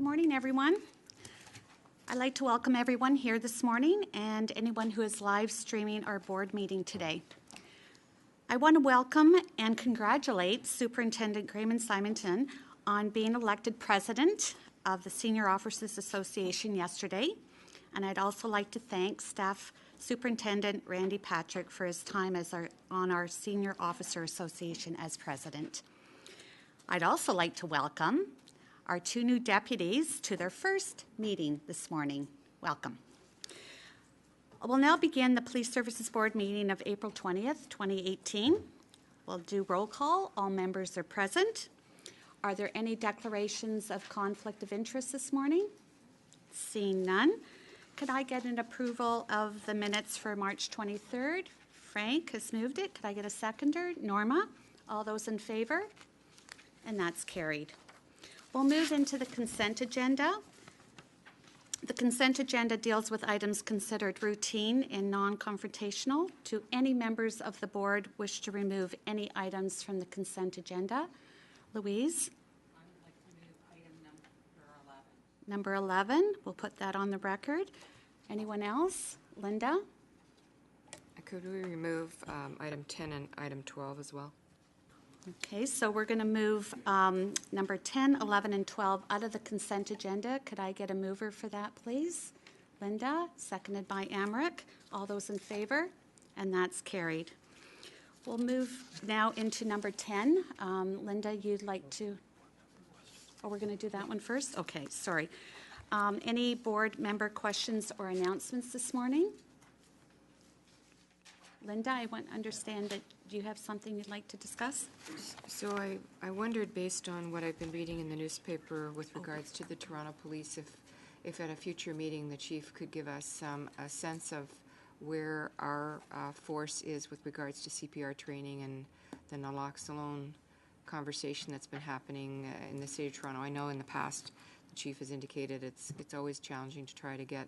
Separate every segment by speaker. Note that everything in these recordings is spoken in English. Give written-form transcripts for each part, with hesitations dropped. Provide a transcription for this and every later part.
Speaker 1: Good morning, everyone. I'd like to welcome everyone here this morning and anyone who is live streaming our board meeting today. I want to welcome and congratulate Superintendent Grayman Simonton on being elected president of the Senior Officers Association yesterday. And I'd also like to thank Staff Superintendent Randy Patrick for his time on our Senior Officer Association as president. I'd also like to welcome our two new deputies to their first meeting this morning. Welcome. We'll now begin the Police Services Board meeting of April 20th, 2018. We'll do roll call. All members are present. Are there any declarations of conflict of interest this morning? Seeing none. Could I get an approval of the minutes for March 23rd? Frank has moved it. Could I get a seconder? Norma? All those in favor? And that's carried. We'll move into the consent agenda. The consent agenda deals with items considered routine and non-confrontational. Do any members of the board wish to remove any items from the consent agenda? Louise?
Speaker 2: I would like to remove item number 11.
Speaker 1: Number 11. We'll put that on the record. Anyone else? Linda?
Speaker 3: Could we remove item 10 and item 12 as well?
Speaker 1: Okay, so we're going to move number 10, 11, and 12 out of the consent agenda. Could I get a mover for that, please? Linda, seconded by Amric. All those in favor? And that's carried. We'll move now into number 10. Linda, you'd like to... Oh, we're going to do that one first? Okay, sorry. Any board member questions or announcements this morning? Linda, I want to understand that you have something you'd like to discuss?
Speaker 3: So I wondered, based on what I've been reading in the newspaper with regards to the Toronto Police, if at a future meeting the chief could give us a sense of where our force is with regards to CPR training and the naloxone conversation that's been happening in the city of Toronto. I know in the past the chief has indicated it's always challenging to try to get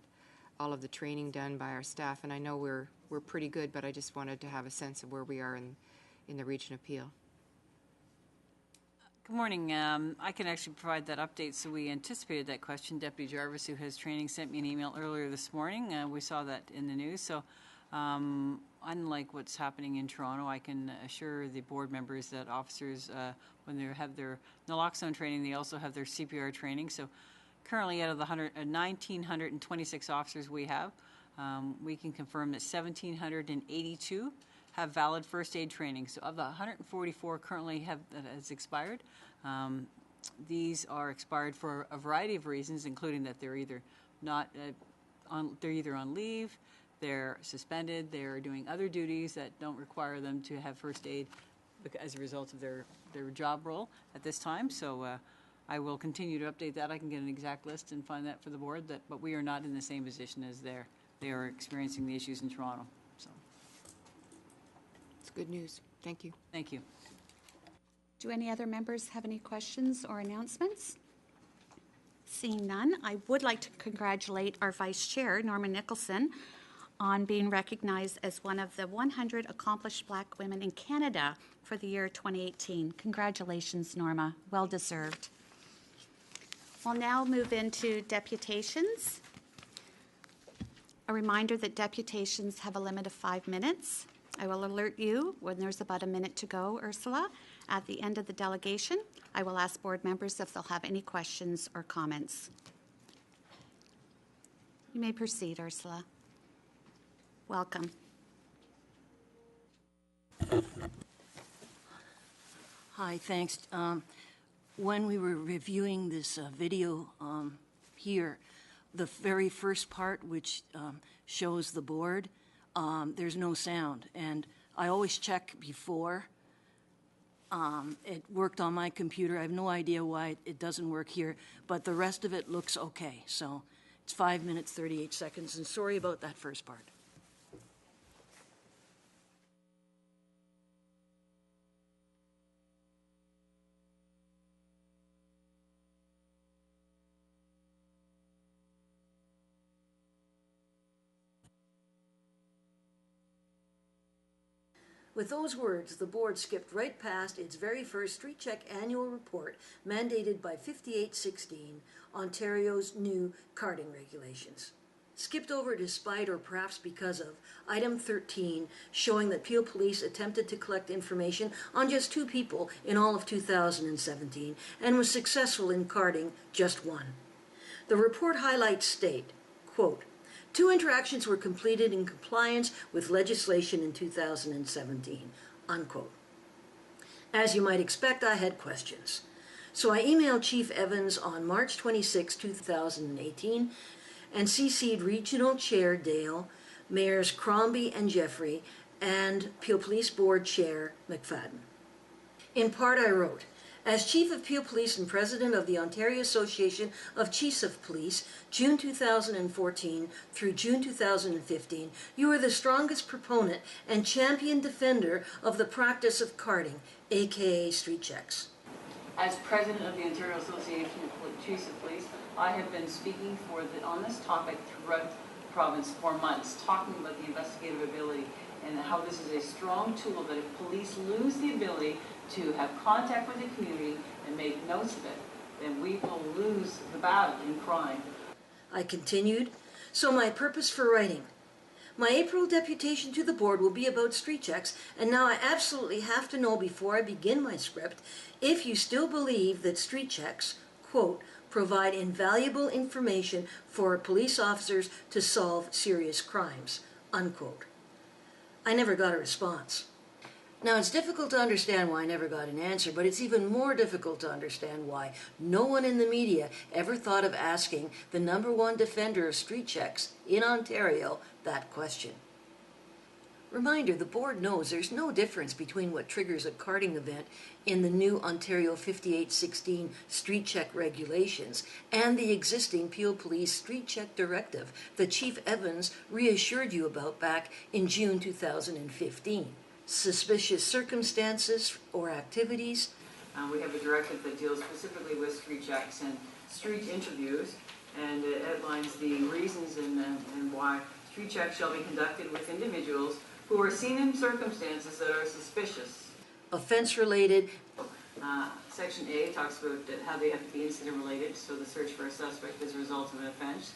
Speaker 3: all of the training done by our staff, and I know we're pretty good, but I just wanted to have a sense of where we are in the region of Peel.
Speaker 2: Good morning. I can actually provide that update. So we anticipated that question. Deputy Jarvis, who has training, sent me an email earlier this morning. We saw that in the news. So unlike what's happening in Toronto, I can assure the board members that officers, when they have their naloxone training, they also have their CPR training. So currently, out of the 1,926 officers we have, we can confirm that 1,782 have valid first aid training. So of the 144 currently that has expired, these are expired for a variety of reasons, including that they're either on leave, they're suspended, they're doing other duties that don't require them to have first aid as a result of their job role at this time. So I will continue to update that. I can get an exact list and find that for the board. But we are not in the same position as they are experiencing the issues in Toronto. So
Speaker 3: it's good news. Thank you.
Speaker 2: Thank you.
Speaker 1: Do any other members have any questions or announcements? Seeing none, I would like to congratulate our Vice Chair, Norma Nicholson, on being recognized as one of the 100 accomplished Black women in Canada for the year 2018. Congratulations, Norma. Well deserved. We'll now move into deputations. A reminder that deputations have a limit of 5 minutes. I will alert you when there's about a minute to go, Ursula. At the end of the delegation, I will ask board members if they'll have any questions or comments. You may proceed, Ursula. Welcome.
Speaker 4: Hi, thanks. When we were reviewing this video here, the very first part, which shows the board, there's no sound. And I always check before. It worked on my computer. I have no idea why it doesn't work here, but the rest of it looks okay. So it's 5 minutes, 38 seconds, and sorry about that first part. With those words, the board skipped right past its very first Street Check annual report mandated by 5816, Ontario's new carding regulations. Skipped over despite or perhaps because of item 13, showing that Peel Police attempted to collect information on just 2 people in all of 2017 and was successful in carding just 1. The report highlights state, quote, 2 interactions were completed in compliance with legislation in 2017, unquote. As you might expect, I had questions. So I emailed Chief Evans on March 26, 2018, and CC'd Regional Chair Dale, Mayors Crombie and Jeffrey, and Peel Police Board Chair McFadden. In part I wrote, as Chief of Peel Police and President of the Ontario Association of Chiefs of Police, June 2014 through June 2015, you are the strongest proponent and champion defender of the practice of carding, aka street checks.
Speaker 2: As President of the Ontario Association of Chiefs of Police, I have been speaking on this topic throughout the province for months, talking about the investigative ability and how this is a strong tool that if police lose the ability to have contact with the community and make notes of it, then we will lose the battle in crime.
Speaker 4: I continued, so my purpose for writing. My April deputation to the board will be about street checks, and now I absolutely have to know before I begin my script if you still believe that street checks, quote, provide invaluable information for police officers to solve serious crimes, unquote. I never got a response. Now, it's difficult to understand why I never got an answer, but it's even more difficult to understand why no one in the media ever thought of asking the #1 defender of street checks in Ontario that question. Reminder, the board knows there's no difference between what triggers a carding event in the new Ontario 5816 street check regulations and the existing Peel Police street check directive that Chief Evans reassured you about back in June 2015. Suspicious circumstances or activities.
Speaker 2: We have a directive that deals specifically with street checks and street interviews, and it outlines the reasons and why street checks shall be conducted with individuals who are seen in circumstances that are suspicious.
Speaker 4: Offense-related.
Speaker 2: Section A talks about how they have to be incident-related, so the search for a suspect as a result of an offense.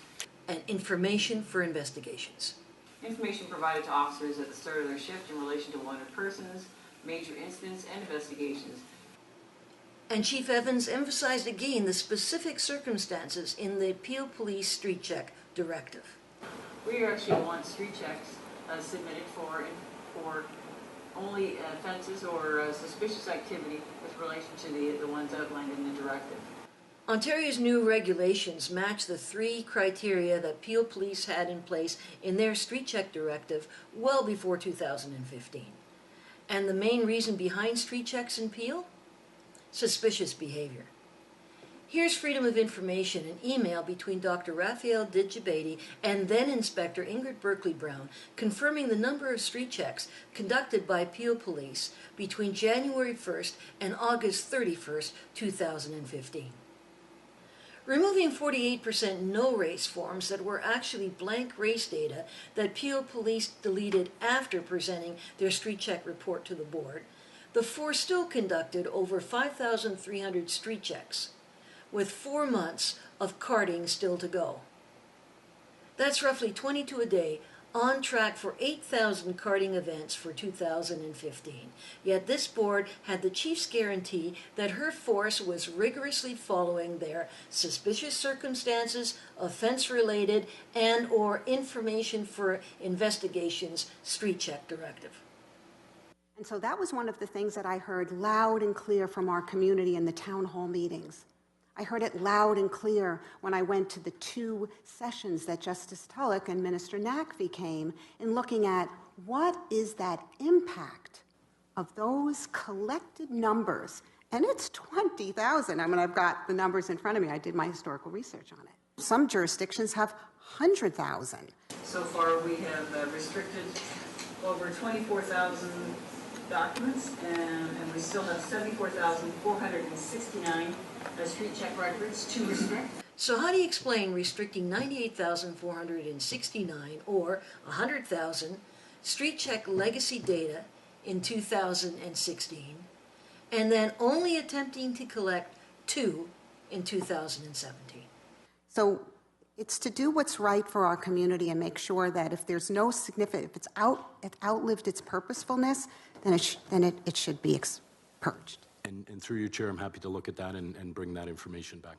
Speaker 4: And information for investigations.
Speaker 2: Information provided to officers at the start of their shift in relation to wanted persons, major incidents, and investigations.
Speaker 4: And Chief Evans emphasized again the specific circumstances in the Peel Police Street Check Directive.
Speaker 2: We actually want street checks submitted for only offenses or suspicious activity with relation to the ones outlined in the directive.
Speaker 4: Ontario's new regulations match the 3 criteria that Peel Police had in place in their street check directive well before 2015. And the main reason behind street checks in Peel? Suspicious behavior. Here's Freedom of Information, an email between Dr. Raphael Didjabadi and then Inspector Ingrid Berkeley-Brown confirming the number of street checks conducted by Peel Police between January 1st and August 31st, 2015. Removing 48% no-race forms that were actually blank race data that Peel Police deleted after presenting their street check report to the board, the force still conducted over 5,300 street checks, with 4 months of carding still to go. That's roughly 22 a day, on track for 8,000 carding events for 2015. Yet this board had the chief's guarantee that her force was rigorously following their suspicious circumstances, offense-related, and or information for investigations street check directive.
Speaker 5: And so that was one of the things that I heard loud and clear from our community in the town hall meetings. I heard it loud and clear when I went to the 2 sessions that Justice Tulloch and Minister Naqvi came in looking at what is that impact of those collected numbers. And it's 20,000. I mean, I've got the numbers in front of me. I did my historical research on it. Some jurisdictions have 100,000.
Speaker 2: So far, we have restricted over 24,000 documents, and we still have 74,469 street check records to restrict.
Speaker 4: So how do you explain restricting 98,469 or 100,000 street check legacy data in 2016, and then only attempting to collect 2 in 2017.
Speaker 5: So it's to do what's right for our community and make sure that if there's no significant, if it's outlived its purposefulness, then it should be purged.
Speaker 6: And through you, Chair, I'm happy to look at that and bring that information back.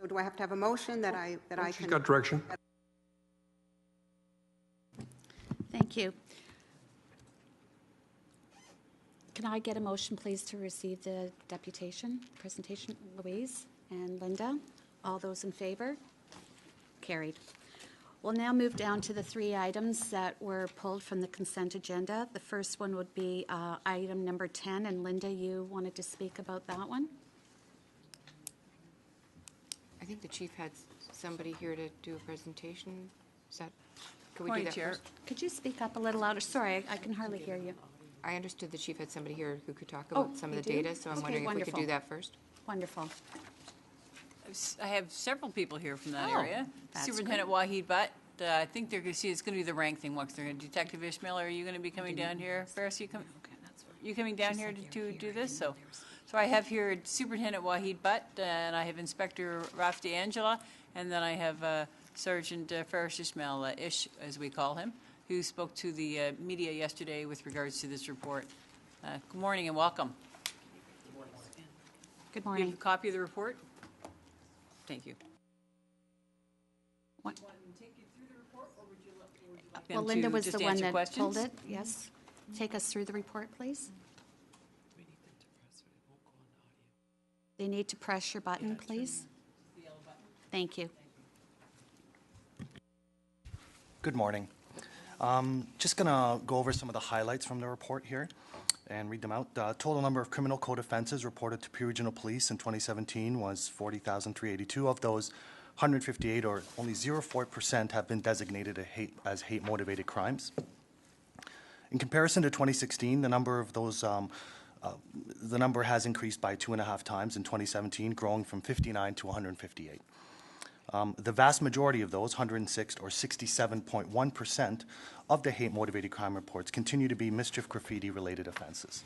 Speaker 5: So do I have to have a motion that I
Speaker 7: She's
Speaker 5: can?
Speaker 7: got direction.
Speaker 1: Thank you. Can I get a motion, please, to receive the presentation? Louise and Linda, all those in favor? Carried. We'll now move down to the 3 items that were pulled from the consent agenda. The first one would be item number 10, and Linda, you wanted to speak about that one?
Speaker 3: I think the chief had somebody here to do a presentation. Is that, can we do
Speaker 2: Morning,
Speaker 3: that
Speaker 2: Chair.
Speaker 3: first?
Speaker 1: Could you speak up a little louder? Sorry, I can hardly hear you.
Speaker 3: I understood the chief had somebody here who could talk
Speaker 1: Oh,
Speaker 3: about some of
Speaker 1: you
Speaker 3: the
Speaker 1: do?
Speaker 3: data, so I'm
Speaker 1: Okay,
Speaker 3: wondering if we could
Speaker 1: wonderful.
Speaker 3: do that first.
Speaker 1: Wonderful.
Speaker 2: I have several people here from that
Speaker 1: Oh,
Speaker 2: area.
Speaker 1: that's
Speaker 2: Superintendent Wahid Butt, I think they're going to see, it's going to be the rank thing. Detective Ishmael, are you going to be coming down here? Ferris, you coming down here to do this? So I have here Superintendent Wahid Butt, and I have Inspector Raf D'Angela, and then I have Sergeant Ferris Ishmael, Ish, as we call him, who spoke to the media yesterday with regards to this report. Good morning and welcome.
Speaker 1: Good
Speaker 2: Do you have
Speaker 1: morning.
Speaker 2: a copy of the report? Thank you.
Speaker 1: What-
Speaker 2: Like
Speaker 1: Well,
Speaker 2: them
Speaker 1: Linda
Speaker 2: to
Speaker 1: was
Speaker 2: just
Speaker 1: the one
Speaker 2: answer
Speaker 1: that pulled
Speaker 2: questions?
Speaker 1: it, yes. Take us through the report, please. They need to press your button, please. Thank you.
Speaker 8: Good morning. Just going to go over some of the highlights from the report here and read them out. The total number of criminal code offenses reported to Peel Regional Police in 2017 was 40,382. Of those, 158, or only 0.4%, have been designated as hate-motivated crimes. In comparison to 2016, the number of those the number has increased by 2.5 times in 2017, growing from 59 to 158. The vast majority of those, 106 or 67.1% of the hate-motivated crime reports, continue to be mischief graffiti-related offenses.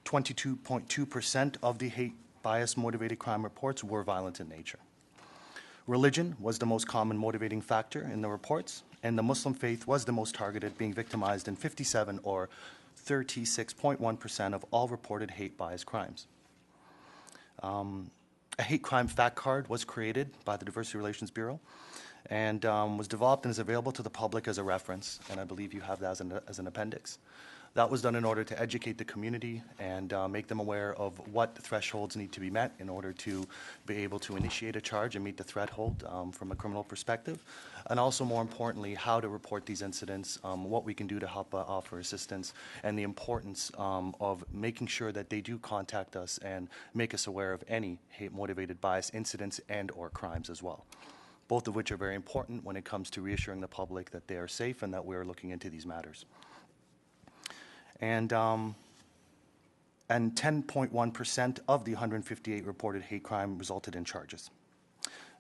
Speaker 8: 22.2% of the hate bias-motivated crime reports were violent in nature. Religion was the most common motivating factor in the reports, and the Muslim faith was the most targeted, being victimized in 57 or 36.1% of all reported hate bias crimes. A hate crime fact card was created by the Diversity Relations Bureau and was developed and is available to the public as a reference, and I believe you have that as an appendix. That was done in order to educate the community and make them aware of what thresholds need to be met in order to be able to initiate a charge and meet the threshold from a criminal perspective, and also, more importantly, how to report these incidents, what we can do to help offer assistance, and the importance of making sure that they do contact us and make us aware of any hate-motivated bias incidents and or crimes as well, both of which are very important when it comes to reassuring the public that they are safe and that we are looking into these matters. And 10.1% of the 158 reported hate crime resulted in charges.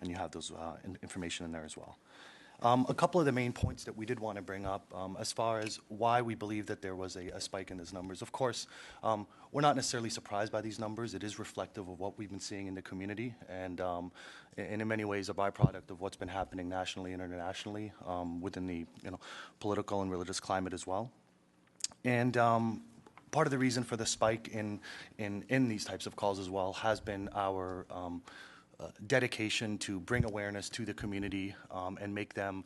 Speaker 8: And you have those information in there as well. A couple of the main points that we did want to bring up as far as why we believe that there was a spike in these numbers. Of course, we're not necessarily surprised by these numbers. It is reflective of what we've been seeing in the community and in many ways a byproduct of what's been happening nationally and internationally within the political and religious climate as well. And part of the reason for the spike in these types of calls as well has been our dedication to bring awareness to the community and make them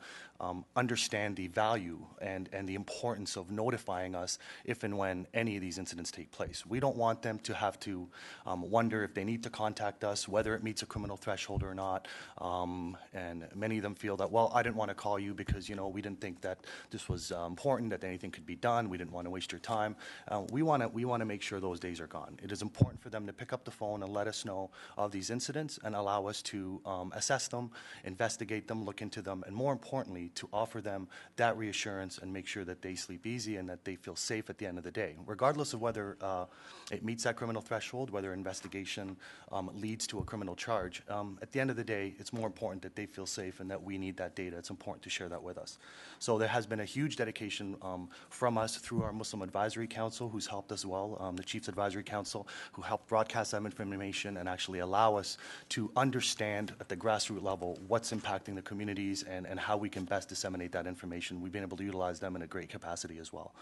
Speaker 8: understand the value and the importance of notifying us if and when any of these incidents take place. We don't want them to have to wonder if they need to contact us, whether it meets a criminal threshold or not. And many of them feel that, well, I didn't want to call you because, we didn't think that this was important, that anything could be done. We didn't want to waste your time. We want to make sure those days are gone. It is important for them to pick up the phone and let us know of these incidents and allow us to assess them, investigate them, look into them, and more importantly, to offer them that reassurance and make sure that they sleep easy and that they feel safe at the end of the day, regardless of whether it meets that criminal threshold, whether investigation leads to a criminal charge. At the end of the day, it's more important that they feel safe and that we need that data. It's important to share that with us. So there has been a huge dedication from us through our Muslim Advisory Council, who's helped as well, the Chiefs Advisory Council, who helped broadcast that information and actually allow us to understand at the grassroots level what's impacting the communities and how we can best disseminate that information. We've been able to utilize them in a great capacity as well.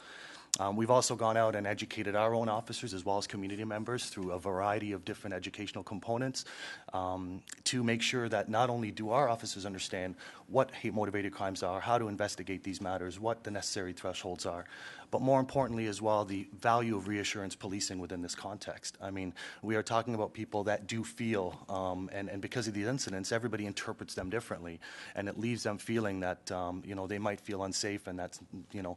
Speaker 8: We've also gone out and educated our own officers as well as community members through a variety of different educational components to make sure that not only do our officers understand what hate-motivated crimes are, how to investigate these matters, what the necessary thresholds are, but more importantly as well, the value of reassurance policing within this context. I mean, we are talking about people that do feel, and because of these incidents, everybody interprets them differently, and it leaves them feeling that, you know, they might feel unsafe, and that's, you know,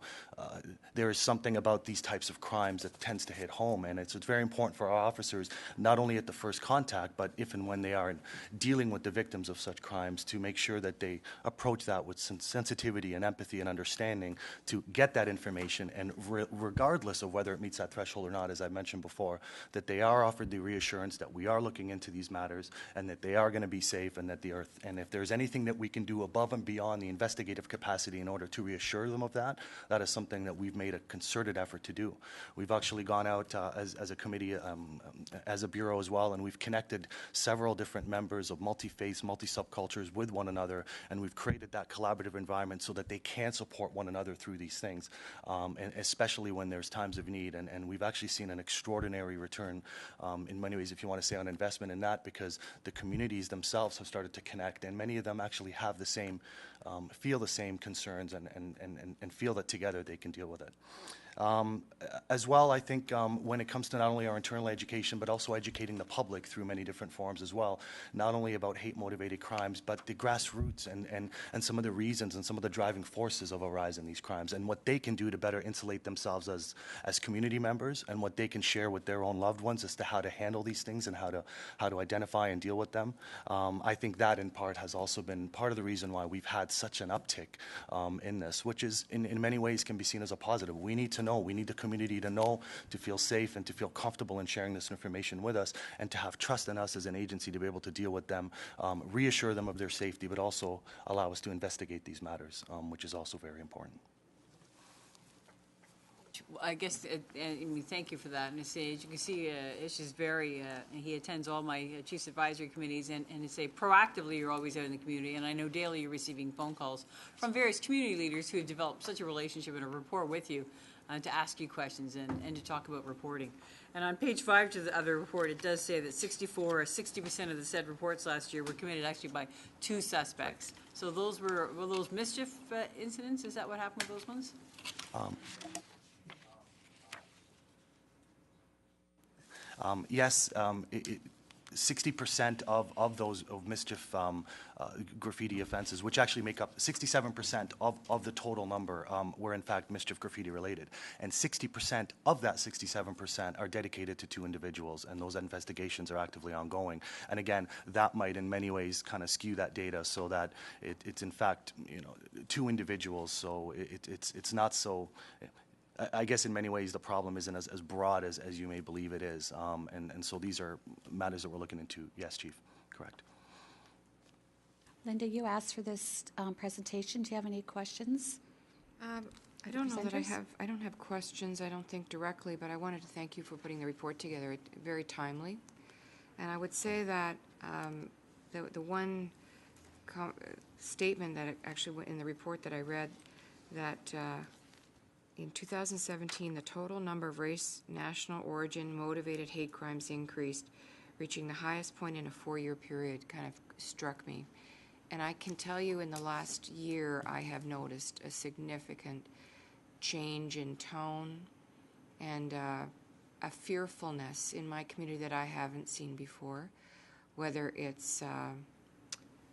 Speaker 8: there is something about these types of crimes that tends to hit home, and it's very important for our officers, not only at the first contact, but if and when they are dealing with the victims of such crimes, to make sure that they approach that with sensitivity and empathy and understanding to get that information, and regardless of whether it meets that threshold or not, as I mentioned before, that they are offered the reassurance that we are looking into these matters and that they are going to be safe, and that and if there's anything that we can do above and beyond the investigative capacity in order to reassure them of that, that is something that we've made a concerted effort to do. We've actually gone out as a committee, as a bureau as well, and we've connected several different members of multi-faiths, multi-subcultures with one another, and we've created that collaborative environment so that they can support one another through these things, and especially when there's times of need. And we've actually seen an extraordinary return in many ways, if you want to say, on investment in that, because the communities themselves have started to connect, and many of them actually have the same, feel the same concerns and feel that together they can deal with it. As well, I think when it comes to not only our internal education, but also educating the public through many different forms as well, not only about hate-motivated crimes, but the grassroots and some of the reasons and some of the driving forces of a rise in these crimes, and what they can do to better insulate themselves as community members, and what they can share with their own loved ones as to how to handle these things and how to identify and deal with them. I think that in part has also been part of the reason why we've had such an uptick in this, which is in many ways can be seen as a positive. We need to know, we need the community to know, to feel safe and to feel comfortable in sharing this information with us, and to have trust in us as an agency to be able to deal with them, reassure them of their safety, but also allow us to investigate these matters, which is also very important.
Speaker 2: I guess, and we thank you for that. And I say, as you can see, Ish is very, he attends all my Chiefs Advisory Committees, and to say proactively you're always out in the community. And I know daily you're receiving phone calls from various community leaders who have developed such a relationship and a rapport with you to ask you questions and to talk about reporting. And on page 5 of the report, it does say that 60% of the said reports last year were committed actually by 2 suspects. So those were those mischief incidents? Is that what happened with those ones?
Speaker 8: Yes, 60% of those of mischief graffiti offenses, which actually make up 67% of the total number, were in fact mischief graffiti related. And 60% of that 67% are dedicated to 2 individuals, and those investigations are actively ongoing. And again, that might in many ways kind of skew that data so that it's in fact, you know, 2 individuals, so it's not so. I guess in many ways the problem isn't as broad as you may believe it is. And so these are matters that we're looking into. Yes, Chief, correct.
Speaker 1: Linda, you asked for this presentation. Do you have any questions?
Speaker 3: I don't know that
Speaker 1: Presenters?
Speaker 3: I don't have questions, I don't think directly, but I wanted to thank you for putting the report together. It's very timely. And I would say that the one statement that actually went in the report that I read, that in 2017, the total number of race, national origin motivated hate crimes increased, reaching the highest point in a 4-year period, kind of struck me. And I can tell you in the last year, I have noticed a significant change in tone and a fearfulness in my community that I haven't seen before, whether it's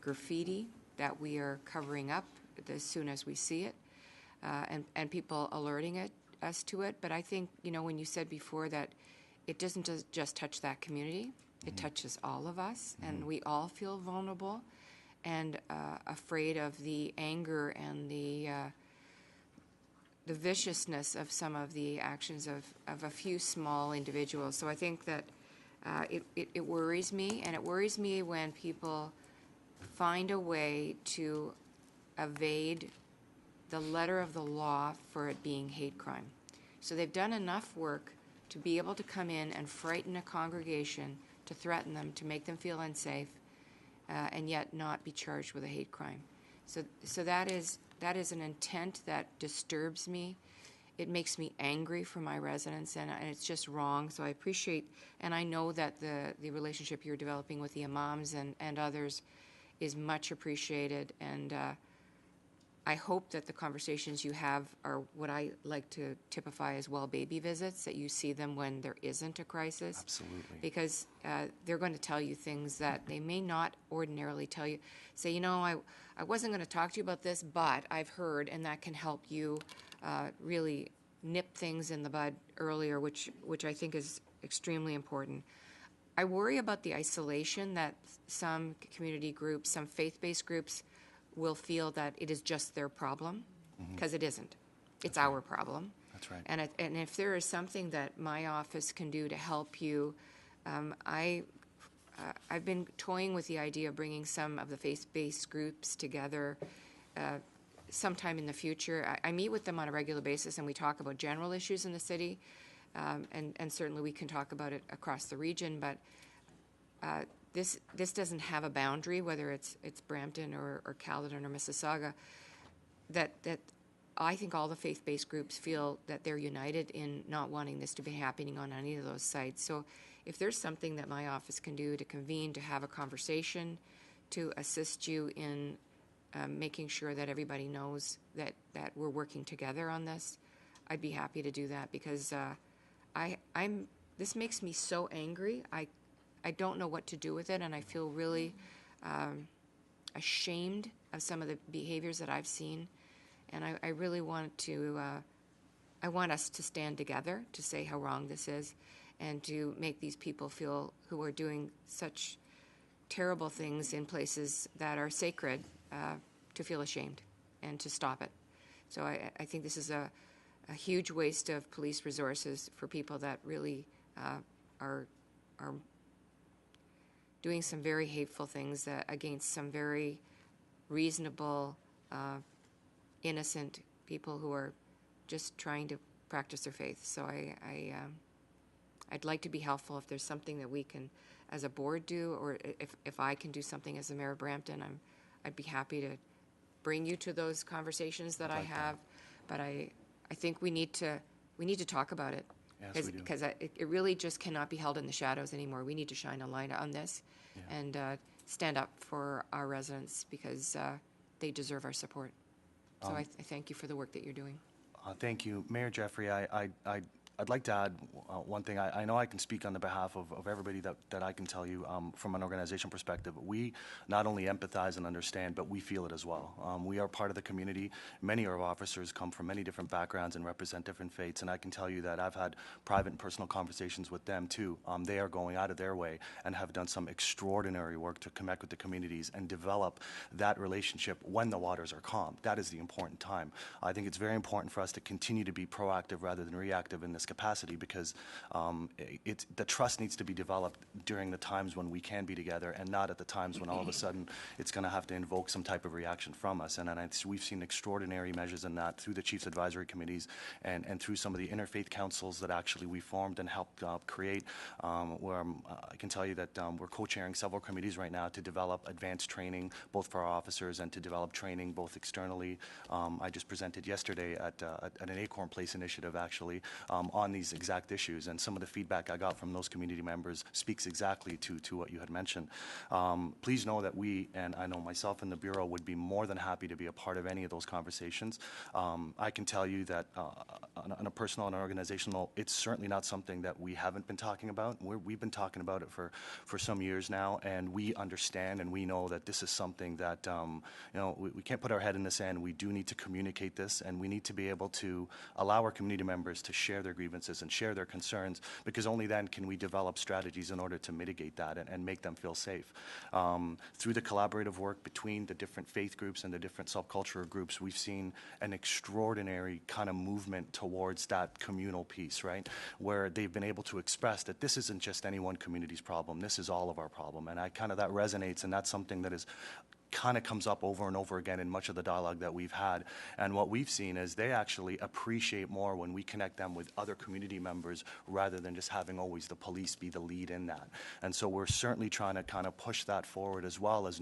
Speaker 3: graffiti that we are covering up as soon as we see it, and people alerting us to it. But I think, you know, when you said before that it doesn't just touch that community, it touches all of us, and we all feel vulnerable. and afraid of the anger and the viciousness of some of the actions of a few small individuals. So I think that it worries me, and it worries me when people find a way to evade the letter of the law for it being hate crime. So they've done enough work to be able to come in and frighten a congregation, to threaten them, to make them feel unsafe, and yet not be charged with a hate crime. So that is an intent that disturbs me. It makes me angry for my residents, and it's just wrong. So I appreciate, and I know that the relationship you're developing with the imams and others is much appreciated, and I hope that the conversations you have are what I like to typify as well baby visits, that you see them when there isn't a crisis.
Speaker 8: Absolutely.
Speaker 3: Because they're going to tell you things that they may not ordinarily tell you. Say, you know, I wasn't going to talk to you about this, but I've heard, and that can help you really nip things in the bud earlier, which I think is extremely important. I worry about the isolation that some community groups, some faith-based groups will feel that it is just their problem, because it isn't. It's our problem.
Speaker 8: That's right.
Speaker 3: And if there is something that my office can do to help you, I've been toying with the idea of bringing some of the faith-based groups together sometime in the future. I meet with them on a regular basis, and we talk about general issues in the city, and certainly we can talk about it across the region, but this doesn't have a boundary, whether it's Brampton or Caledon or Mississauga, that I think all the faith-based groups feel that they're united in not wanting this to be happening on any of those sites. So if there's something that my office can do to convene, to have a conversation, to assist you in making sure that everybody knows that we're working together on this, I'd be happy to do that, because this makes me so angry. I don't know what to do with it, and I feel really ashamed of some of the behaviors that I've seen, and I really want I want us to stand together to say how wrong this is, and to make these people feel, who are doing such terrible things in places that are sacred, to feel ashamed and to stop it. So I think this is a huge waste of police resources for people that really are doing some very hateful things against some very reasonable, innocent people who are just trying to practice their faith. So I'd like to be helpful. If there's something that we can, as a board, do, or if I can do something as the mayor of Brampton, I'd be happy to bring you to those conversations that I have. But I think we need to talk about it.
Speaker 8: Yes, we do.
Speaker 3: Because it really just cannot be held in the shadows anymore. We need to shine a light on this and stand up for our residents, because they deserve our support. So I thank you for the work that you're doing.
Speaker 8: Thank you. Mayor Jeffrey, I'd like to add one thing. I know I can speak on the behalf of everybody that I can tell you from an organization perspective. We not only empathize and understand, but we feel it as well. We are part of the community. Many of our officers come from many different backgrounds and represent different faiths, and I can tell you that I've had private and personal conversations with them too. They are going out of their way and have done some extraordinary work to connect with the communities and develop that relationship when the waters are calm. That is the important time. I think it's very important for us to continue to be proactive rather than reactive in this capacity, because the trust needs to be developed during the times when we can be together, and not at the times when all of a sudden it's going to have to invoke some type of reaction from us. And we've seen extraordinary measures in that through the Chiefs Advisory Committees and through some of the interfaith councils that actually we formed and helped create, where I can tell you that we're co-chairing several committees right now to develop advanced training both for our officers and to develop training both externally. I just presented yesterday at an Acorn Place initiative actually on these exact issues, and some of the feedback I got from those community members speaks exactly to what you had mentioned. Please know that we, and I know myself and the Bureau, would be more than happy to be a part of any of those conversations. I can tell you that on a personal and organizational, it's certainly not something that we haven't been talking about. We've been talking about it for some years now, and we understand and we know that this is something that we can't put our head in the sand. We do need to communicate this, and we need to be able to allow our community members to share their grievances grievances and share their concerns, because only then can we develop strategies in order to mitigate that and make them feel safe. Through the collaborative work between the different faith groups and the different subcultural groups, we've seen an extraordinary kind of movement towards that communal piece, right? Where they've been able to express that this isn't just any one community's problem, this is all of our problem. And that resonates, and that's something that is kind of comes up over and over again in much of the dialogue that we've had. And what we've seen is they actually appreciate more when we connect them with other community members rather than just having always the police be the lead in that. And so we're certainly trying to kind of push that forward, as well as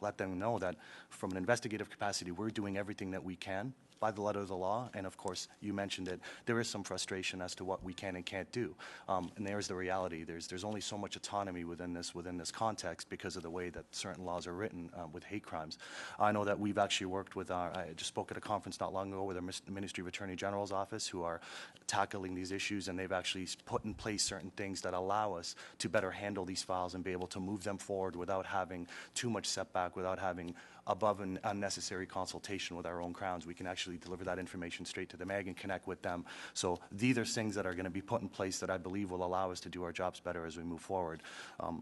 Speaker 8: let them know that from an investigative capacity, we're doing everything that we can by the letter of the law. And of course, you mentioned it, there is some frustration as to what we can and can't do. And there's the reality. There's only so much autonomy within this context because of the way that certain laws are written with hate crimes. I know that we've actually worked with I just spoke at a conference not long ago with the Ministry of Attorney General's office, who are tackling these issues, and they've actually put in place certain things that allow us to better handle these files and be able to move them forward without having too much setback, without having above and unnecessary consultation with our own crowns. We can actually deliver that information straight to the MAG and connect with them. So these are things that are going to be put in place that I believe will allow us to do our jobs better as we move forward.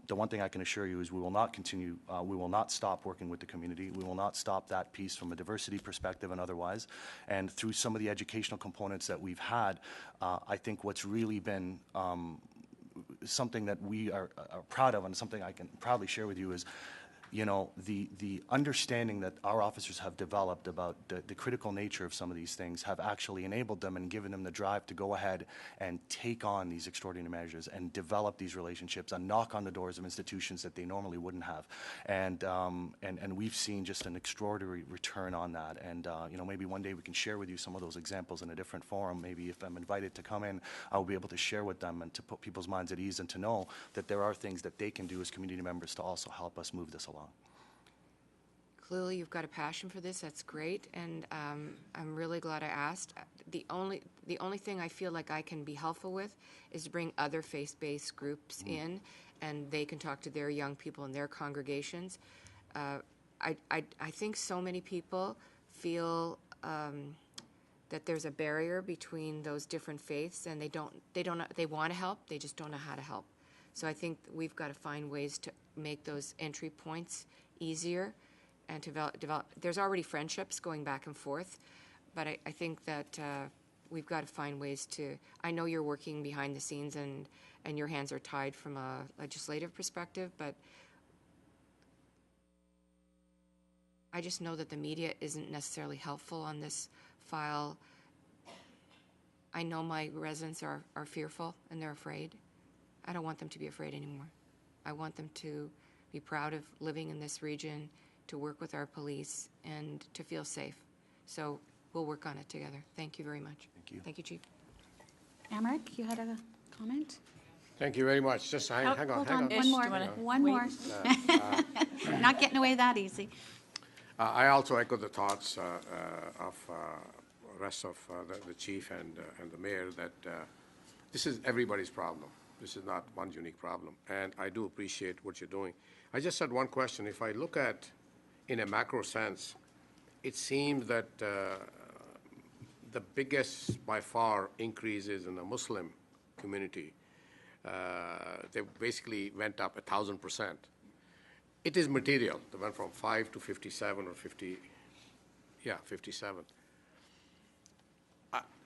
Speaker 8: The one thing I can assure you is we will not continue, we will not stop working with the community. We will not stop that piece from a diversity perspective and otherwise. And through some of the educational components that we've had, I think what's really been something that we are proud of, and something I can proudly share with you, is the understanding that our officers have developed about the critical nature of some of these things have actually enabled them and given them the drive to go ahead and take on these extraordinary measures and develop these relationships and knock on the doors of institutions that they normally wouldn't have. And we've seen just an extraordinary return on that. And maybe one day we can share with you some of those examples in a different forum. Maybe if I'm invited to come in, I'll be able to share with them and to put people's minds at ease and to know that there are things that they can do as community members to also help us move this along.
Speaker 3: Clearly, you've got a passion for this. That's great, and I'm really glad I asked. The only thing I feel like I can be helpful with is to bring other faith-based groups in, and they can talk to their young people in their congregations. I think so many people feel that there's a barrier between those different faiths, and they want to help, they just don't know how to help. So I think we've got to find ways to make those entry points easier and to develop. There's already friendships going back and forth, but I think that we've got to find ways to. I know you're working behind the scenes and your hands are tied from a legislative perspective, but I just know that the media isn't necessarily helpful on this file. I know my residents are fearful and they're afraid. I don't want them to be afraid anymore. I want them to be proud of living in this region, to work with our police, and to feel safe. So we'll work on it together. Thank you very much.
Speaker 8: Thank you.
Speaker 3: Thank you, Chief.
Speaker 1: Amarick, you had a comment?
Speaker 7: Thank you very much. Just hang on.
Speaker 1: Hold on,
Speaker 2: Ish,
Speaker 1: one
Speaker 2: do
Speaker 1: more,
Speaker 2: you wanna
Speaker 1: one more. Not getting away that easy.
Speaker 7: I also echo the thoughts of rest of the chief and the mayor that this is everybody's problem. This is not one unique problem, and I do appreciate what you're doing. I just had one question. If I look at, in a macro sense, it seems that the biggest, by far, increases in the Muslim community. They basically went up 1,000%. It is material. They went from 5 to 57 or 50, 57.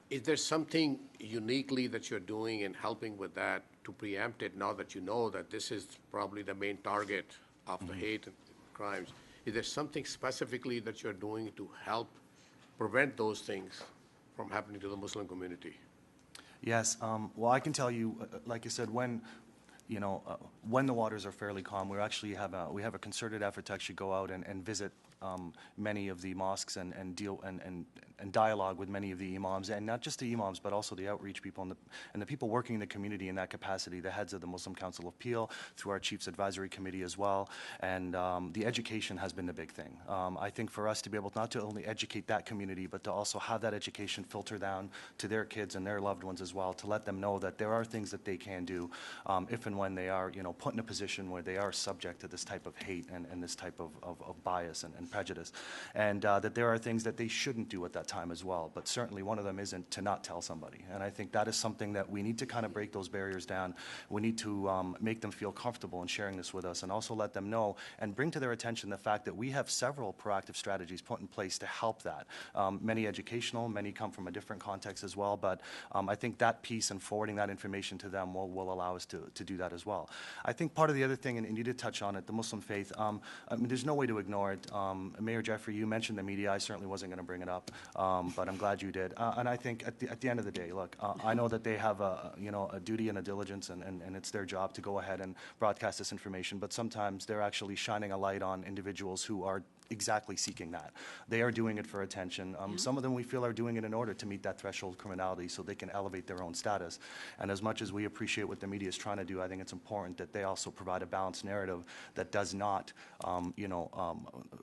Speaker 7: Is there something uniquely that you're doing in helping with that to preempt it now that you know that this is probably the main target of the hate and crimes? Is there something specifically that you're doing to help prevent those things from happening to the Muslim community?
Speaker 8: Yes. Well, I can tell you, like I said, when the waters are fairly calm, we actually have a concerted effort to actually go out and visit many of the mosques and deal and dialogue with many of the imams, and not just the imams, but also the outreach people and the people working in the community in that capacity, the heads of the Muslim Council of Appeal, through our Chiefs Advisory Committee as well. And the education has been the big thing. I think for us to be able not to only educate that community, but to also have that education filter down to their kids and their loved ones as well, to let them know that there are things that they can do if and when they are, put in a position where they are subject to this type of hate and this type of bias and prejudice, and that there are things that they shouldn't do at that time as well. But certainly one of them isn't to not tell somebody. And I think that is something that we need to kind of break those barriers down. We need to make them feel comfortable in sharing this with us, and also let them know and bring to their attention the fact that we have several proactive strategies put in place to help that. Many educational, many come from a different context as well, but I think that piece and forwarding that information to them will allow us to do that as well. I think part of the other thing, and you did touch on it, the Muslim faith, I mean, there's no way to ignore it. Mayor Jeffrey, you mentioned the media. I certainly wasn't going to bring it up, but I'm glad you did. And I think at the end of the day, look, I know that they have a duty and a diligence, and it's their job to go ahead and broadcast this information, but sometimes they're actually shining a light on individuals who are exactly seeking that. They are doing it for attention. Some of them we feel are doing it in order to meet that threshold of criminality so they can elevate their own status. And as much as we appreciate what the media is trying to do, I think it's important that they also provide a balanced narrative that does not,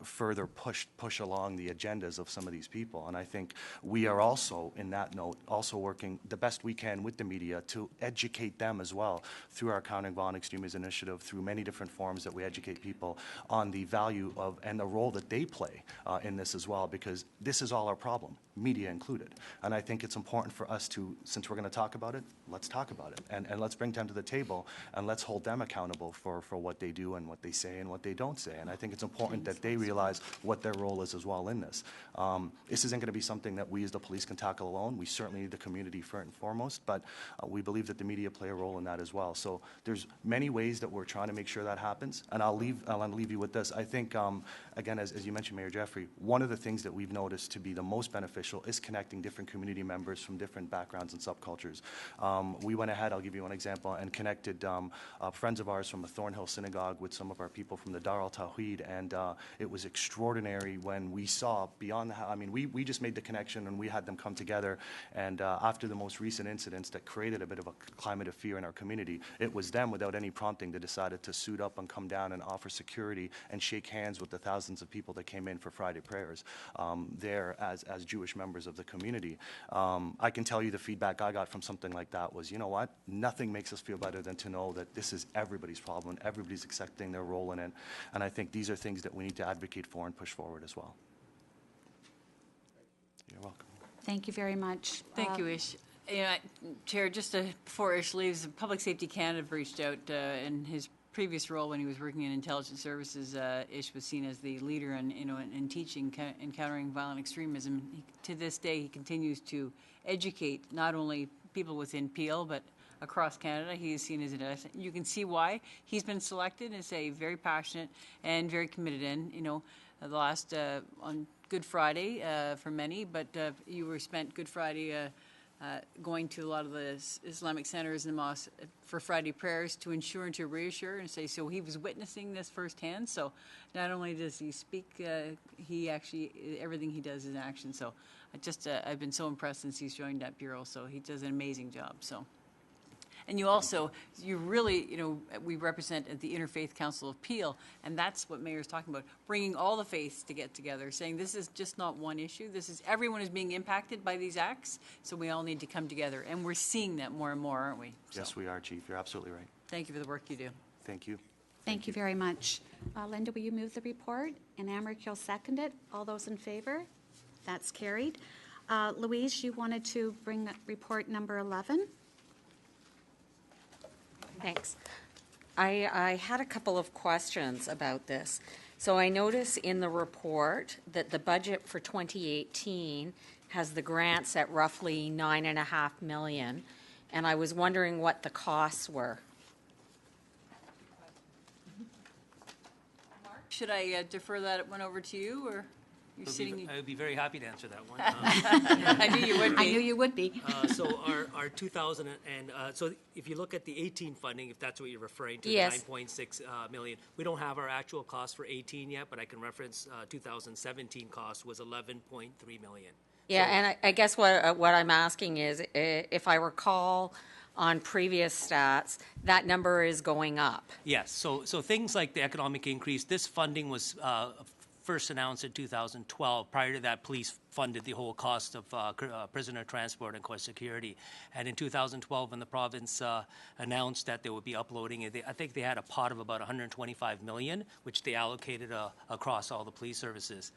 Speaker 8: further push along the agendas of some of these people. And I think we are also, in that note, also working the best we can with the media to educate them as well through our Countering Violent Extremism initiative, through many different forms that we educate people on the value of and the role that they play in this as well, because this is all our problem, media included. And I think it's important for us to, since we're going to talk about it, let's talk about it. And let's bring them to the table, and let's hold them accountable for what they do and what they say and what they don't say. And I think it's important that they realize what their role is as well in this. This isn't going to be something that we as the police can tackle alone. We certainly need the community first and foremost, but we believe that the media play a role in that as well. So there's many ways that we're trying to make sure that happens. And I'll leave you with this. I think, again, as you mentioned, Mayor Jeffrey, one of the things that we've noticed to be the most beneficial is connecting different community members from different backgrounds and subcultures. We went ahead, I'll give you one example, and connected friends of ours from the Thornhill Synagogue with some of our people from the Dar al-Tawhid, and it was extraordinary when we saw beyond the, I mean, we just made the connection and we had them come together, and after the most recent incidents that created a bit of a climate of fear in our community, it was them without any prompting that decided to suit up and come down and offer security and shake hands with the thousands of people that came in for Friday prayers there as Jewish members of the community. I can tell you the feedback I got from something like that was, you know what, nothing makes us feel better than to know that this is everybody's problem, everybody's accepting their role in it, and I think these are things that we need to advocate for and push forward as well. You're welcome.
Speaker 1: Thank you very much.
Speaker 2: Thank you, Ish. Chair, just before Ish leaves, Public Safety Canada reached out in his previous role when he was working in intelligence services. Ish was seen as the leader in teaching and countering violent extremism. To this day, he continues to educate not only people within Peel but across Canada. He is seen as you can see why he's been selected as a very passionate and very committed the last on Good Friday for many, but you were spent Good Friday going to a lot of the Islamic centers and mosques for Friday prayers to ensure and to reassure and say, so he was witnessing this firsthand. So not only does he speak, he actually, everything he does is action. So I've been so impressed since he's joined that bureau. So he does an amazing job. So. And you really, we represent at the Interfaith Council of Peel, and that's what Mayor's talking about, bringing all the faiths to get together, saying this is just not one issue. Everyone is being impacted by these acts, so we all need to come together. And we're seeing that more and more, aren't we?
Speaker 8: Yes, we are, Chief. You're absolutely right.
Speaker 2: Thank you for the work you do.
Speaker 8: Thank you.
Speaker 1: Thank you very much. Linda, will you move the report? And Amric, you'll second it. All those in favor? That's carried. Louise, you wanted to bring report number 11?
Speaker 9: Thanks. I had a couple of questions about this. So I notice in the report that the budget for 2018 has the grants at roughly $9.5 million, and I was wondering what the costs were.
Speaker 2: Should I defer that one over to you, or you're sitting?
Speaker 10: I would be very happy to answer that one.
Speaker 2: I knew you would be.
Speaker 1: I knew you would be.
Speaker 10: So our 2000 and so if you look at the 18 funding, if that's what you're referring to,
Speaker 9: Yes.
Speaker 10: 9.6 million. We don't have our actual cost for 18 yet, but I can reference 2017 cost was 11.3 million.
Speaker 9: Yeah, and I guess what I'm asking is, if I recall on previous stats, that number is going up.
Speaker 10: Yes. So things like the economic increase, this funding was first announced in 2012. Prior to that, police funded the whole cost of prisoner transport and court security. And in 2012, when the province announced that they would be uploading it, I think they had a pot of about $125 million, which they allocated across all the police services.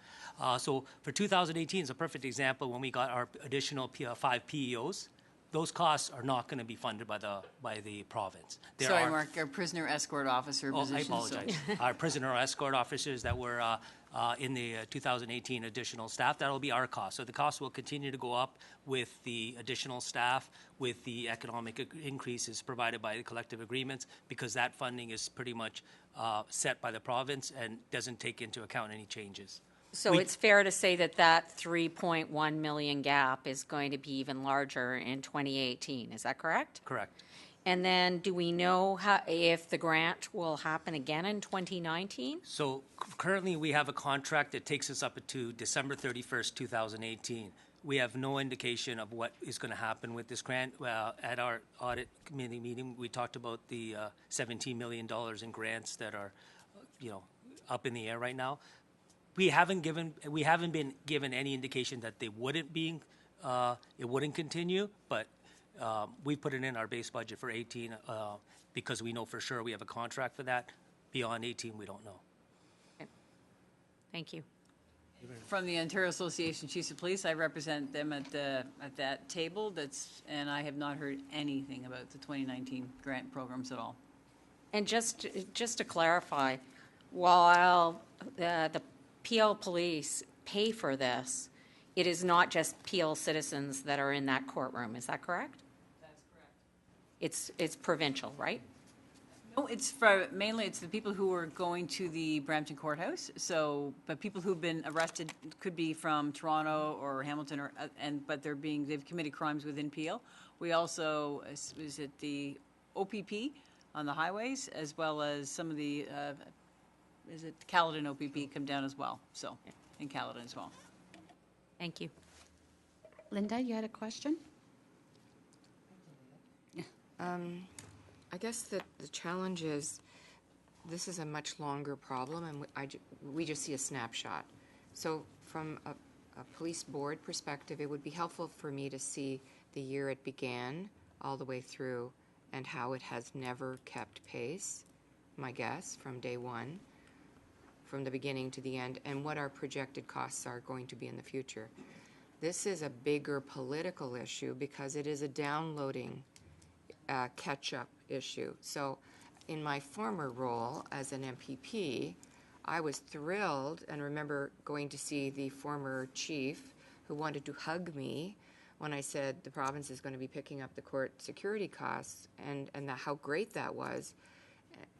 Speaker 10: So for 2018 is a perfect example when we got our additional 5 PEOs. Those costs are not going to be funded by the province.
Speaker 2: Sorry, Mark, our prisoner escort officer position.
Speaker 10: I apologize. Our prisoner escort officers that were in the 2018 additional staff, that'll be our cost. So the cost will continue to go up with the additional staff, with the economic increases provided by the collective agreements, because that funding is pretty much set by the province and doesn't take into account any changes.
Speaker 9: So it's fair to say that that 3.1 million gap is going to be even larger in 2018, is that correct?
Speaker 10: Correct.
Speaker 9: And then do we know if the grant will happen again in 2019?
Speaker 10: So currently we have a contract that takes us up to December 31st, 2018. We have no indication of what is going to happen with this grant. At our audit committee meeting, we talked about the $17 million in grants that are, up in the air right now. We haven't been given any indication that they wouldn't it wouldn't continue, but we put it in our base budget for 18 because we know for sure we have a contract for that. Beyond 18, we don't know.
Speaker 9: Okay. Thank you.
Speaker 2: From the Ontario Association of Chiefs of Police, I represent them at that table. And I have not heard anything about the 2019 grant programs at all.
Speaker 9: And just to clarify, while the Peel Police pay for this, it is not just Peel citizens that are in that courtroom. Is that correct?
Speaker 2: That's correct.
Speaker 9: It's provincial, right?
Speaker 2: No, mainly it's the people who are going to the Brampton courthouse. So, but people who've been arrested could be from Toronto or Hamilton, but they've committed crimes within Peel. We also visit the OPP on the highways, as well as some of the. Is it Caledon OPP come down as well? So, in Caledon as well.
Speaker 9: Thank you.
Speaker 1: Linda, you had a question?
Speaker 3: I guess that the challenge is this is a much longer problem, and we just see a snapshot. So from a police board perspective, it would be helpful for me to see the year it began all the way through and how it has never kept pace, my guess, from day one, from the beginning to the end, and what our projected costs are going to be in the future. This is a bigger political issue because it is a downloading catch-up issue. So in my former role as an MPP, I was thrilled and remember going to see the former chief who wanted to hug me when I said the province is going to be picking up the court security costs and how great that was.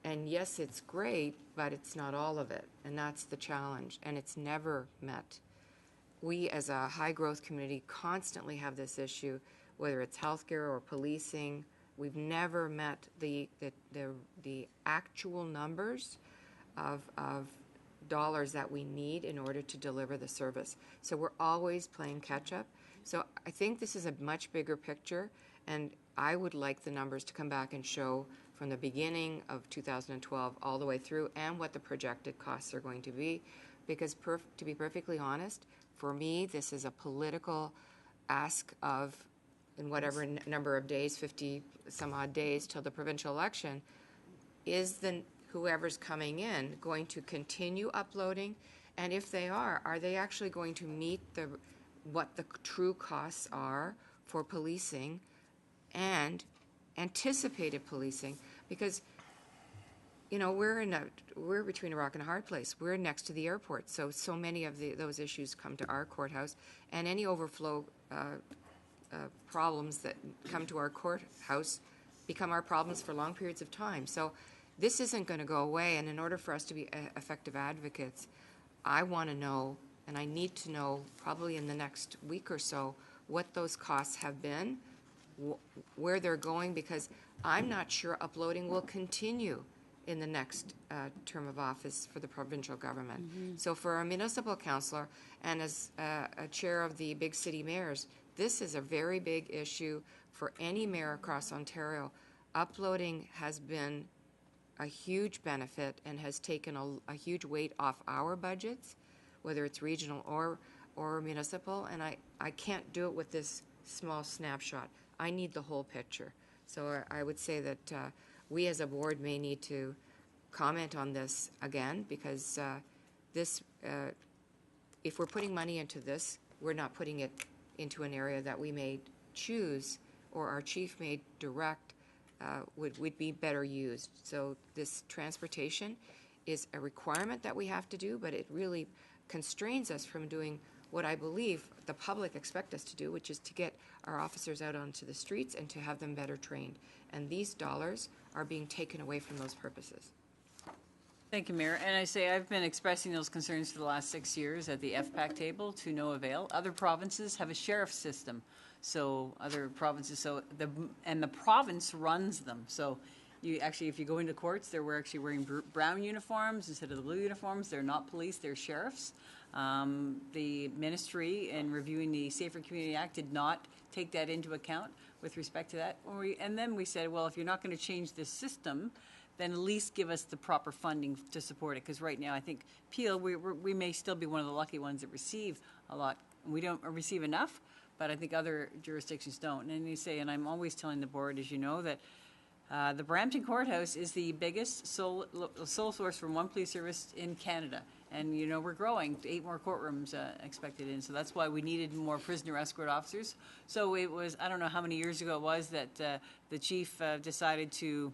Speaker 3: And yes, it's great, but it's not all of it. And that's the challenge. And it's never met. We as a high-growth community constantly have this issue, whether it's healthcare or policing. We've never met the actual numbers of dollars that we need in order to deliver the service. So we're always playing catch-up. So I think this is a much bigger picture, and I would like the numbers to come back and show from the beginning of 2012 all the way through and what the projected costs are going to be. Because to be perfectly honest, for me, this is a political ask of, in whatever number of days, 50 some odd days till the provincial election, is whoever's coming in going to continue uploading? And if they are they actually going to meet what the true costs are for policing and anticipated policing? Because we're between a rock and a hard place. We're next to the airport, so many of those issues come to our courthouse, and any overflow problems that come to our courthouse become our problems for long periods of time. So this isn't going to go away, and in order for us to be effective advocates, I want to know, and I need to know probably in the next week or so, what those costs have been, where they're going, because I'm not sure uploading will continue in the next term of office for the provincial government. Mm-hmm. So for a municipal councillor and as a chair of the big city mayors, this is a very big issue for any mayor across Ontario. Uploading has been a huge benefit and has taken a huge weight off our budgets, whether it's regional or municipal, and I can't do it with this small snapshot. I need the whole picture. So I would say that we as a board may need to comment on this again, because if we're putting money into this, we're not putting it into an area that we may choose or our chief may direct would be better used. So this transportation is a requirement that we have to do, but it really constrains us from doing what I believe the public expect us to do, which is to get our officers out onto the streets and to have them better trained. And these dollars are being taken away from those purposes.
Speaker 2: Thank you, Mayor. And I say I've been expressing those concerns for the last 6 years at the FPAC table to no avail. Other provinces have a sheriff system, so other provinces, and the province runs them. So you actually, if you go into courts, they're actually wearing brown uniforms instead of the blue uniforms. They're not police, they're sheriffs. The ministry, in reviewing the Safer Community Act, did not take that into account with respect to that. And then we said, well, if you're not going to change this system, then at least give us the proper funding to support it. Because right now, I think Peel, we may still be one of the lucky ones that receive a lot. We don't receive enough, but I think other jurisdictions don't. And you say, and I'm always telling the board, as you know, that the Brampton Courthouse is the biggest sole source from one police service in Canada. And, you know, we're growing, 8 more courtrooms expected in. So that's why we needed more prisoner escort officers. So it was, I don't know how many years ago it was that the chief decided to,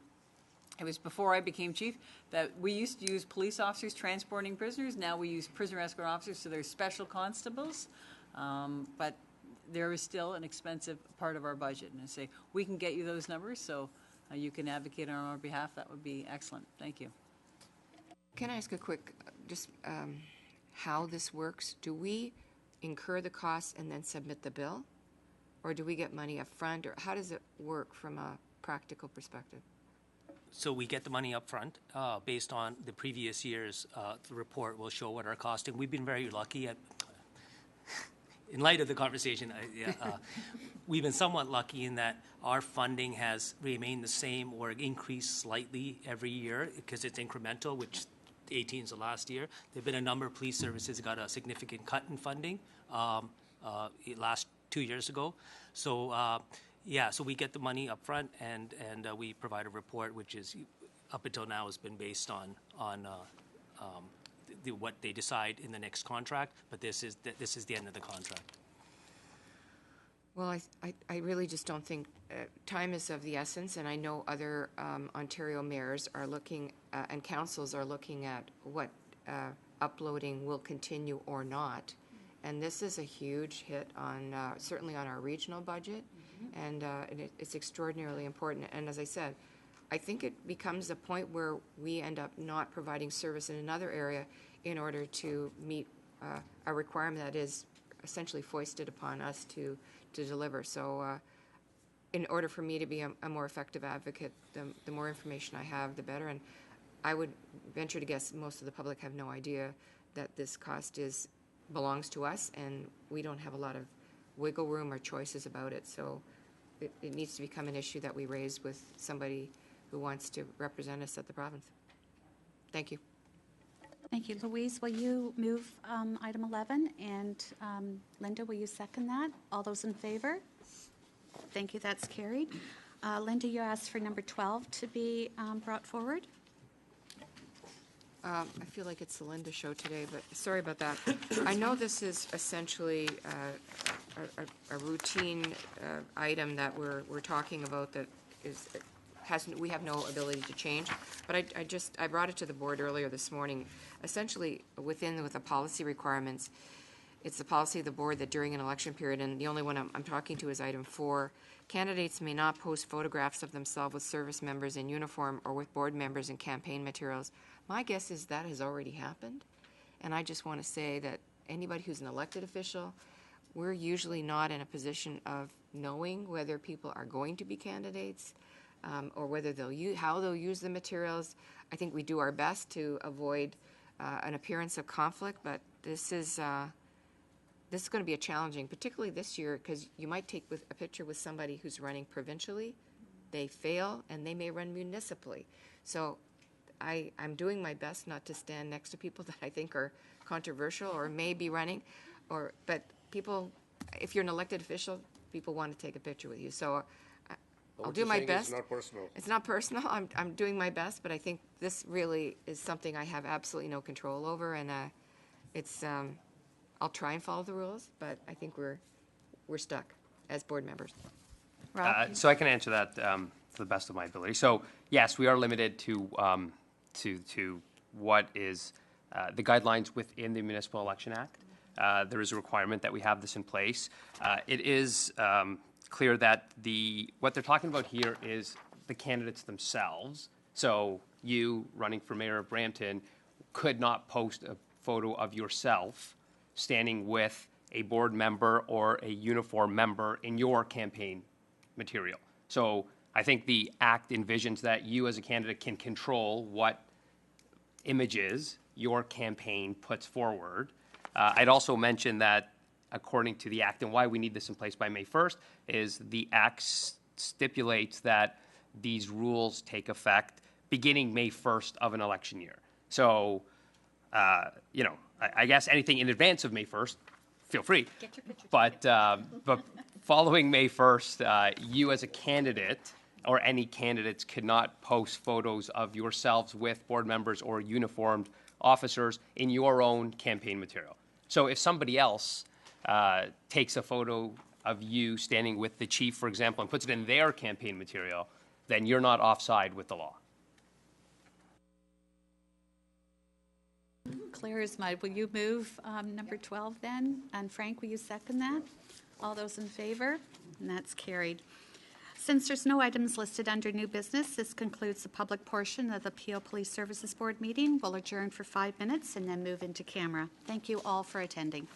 Speaker 2: it was before I became chief, that we used to use police officers transporting prisoners. Now we use prisoner escort officers, so they're special constables. But there is still an expensive part of our budget. And I say, we can get you those numbers, so you can advocate on our behalf. That would be excellent. Thank you.
Speaker 3: Can I ask a quick, just how this works? Do we incur the costs and then submit the bill? Or do we get money up front? Or how does it work from a practical perspective?
Speaker 10: So we get the money up front based on the previous year's the report will show what our costing. We've been very lucky at, in light of the conversation, we've been somewhat lucky in that our funding has remained the same or increased slightly every year because it's incremental, which 18 is the last year. There have been a number of police services that got a significant cut in funding last 2 years ago. So so we get the money up front and we provide a report, which is up until now has been based on what they decide in the next contract. But this is the end of the contract.
Speaker 3: Well, I really just don't think time is of the essence, and I know other Ontario mayors are looking and councils are looking at what uploading will continue or not. And this is a huge hit on certainly on our regional budget, and it's extraordinarily important. And as I said, I think it becomes a point where we end up not providing service in another area in order to meet a requirement that is essentially foisted upon us to deliver. So in order for me to be a more effective advocate, the more information I have, the better. And I would venture to guess most of the public have no idea that this cost belongs to us, and we don't have a lot of wiggle room or choices about it. So it needs to become an issue that we raise with somebody who wants to represent us at the province. Thank you.
Speaker 1: Thank you. Louise, will you move item 11? And Linda, will you second that? All those in favor? Thank you. That's carried. Linda, you asked for number 12 to be brought forward.
Speaker 3: I feel like it's the Linda show today, but sorry about that. I know this is essentially a routine item that we're talking about that we have no ability to change. But I brought it to the board earlier this morning. Essentially, with the policy requirements, it's the policy of the board that during an election period, and the only one I'm talking to is item 4, candidates may not post photographs of themselves with service members in uniform or with board members in campaign materials. My guess is that has already happened. And I just want to say that anybody who's an elected official, we're usually not in a position of knowing whether people are going to be candidates or whether how they'll use the materials. I think we do our best to avoid an appearance of conflict, but this is going to be a challenging, particularly this year, because you might take a picture with somebody who's running provincially, they fail, and they may run municipally. So I'm doing my best not to stand next to people that I think are controversial or may be running, but people, if you're an elected official, people want to take a picture with you. So I'll
Speaker 7: What
Speaker 3: do
Speaker 7: you're
Speaker 3: my
Speaker 7: saying is
Speaker 3: best.
Speaker 7: not personal.
Speaker 3: It's not personal. I'm doing my best, but I think this really is something I have absolutely no control over, and it's I'll try and follow the rules, but I think we're stuck as board members.
Speaker 1: Rob?
Speaker 11: So I can answer that to the best of my ability. So yes, we are limited to what is the guidelines within the Municipal Election Act. There is a requirement that we have this in place. It is clear that what they're talking about here is the candidates themselves. So you running for mayor of Brampton could not post a photo of yourself standing with a board member or a uniform member in your campaign material. So I think the act envisions that you as a candidate can control what images your campaign puts forward. I'd also mention that according to the act, and why we need this in place by May 1st, is the act stipulates that these rules take effect beginning May 1st of an election year. So, I guess anything in advance of May 1st, feel free.
Speaker 1: Get your picture.
Speaker 11: But following May 1st, you as a candidate or any candidates could not post photos of yourselves with board members or uniformed officers in your own campaign material. So if somebody else takes a photo of you standing with the chief, for example, and puts it in their campaign material, then you're not offside with the law.
Speaker 1: Clear as mud. Will you move number 12 then? And Frank, will you second that? All those in favor? And that's carried. Since there's no items listed under new business, this concludes the public portion of the Peel Police Services Board meeting. We'll adjourn for 5 minutes and then move into camera. Thank you all for attending.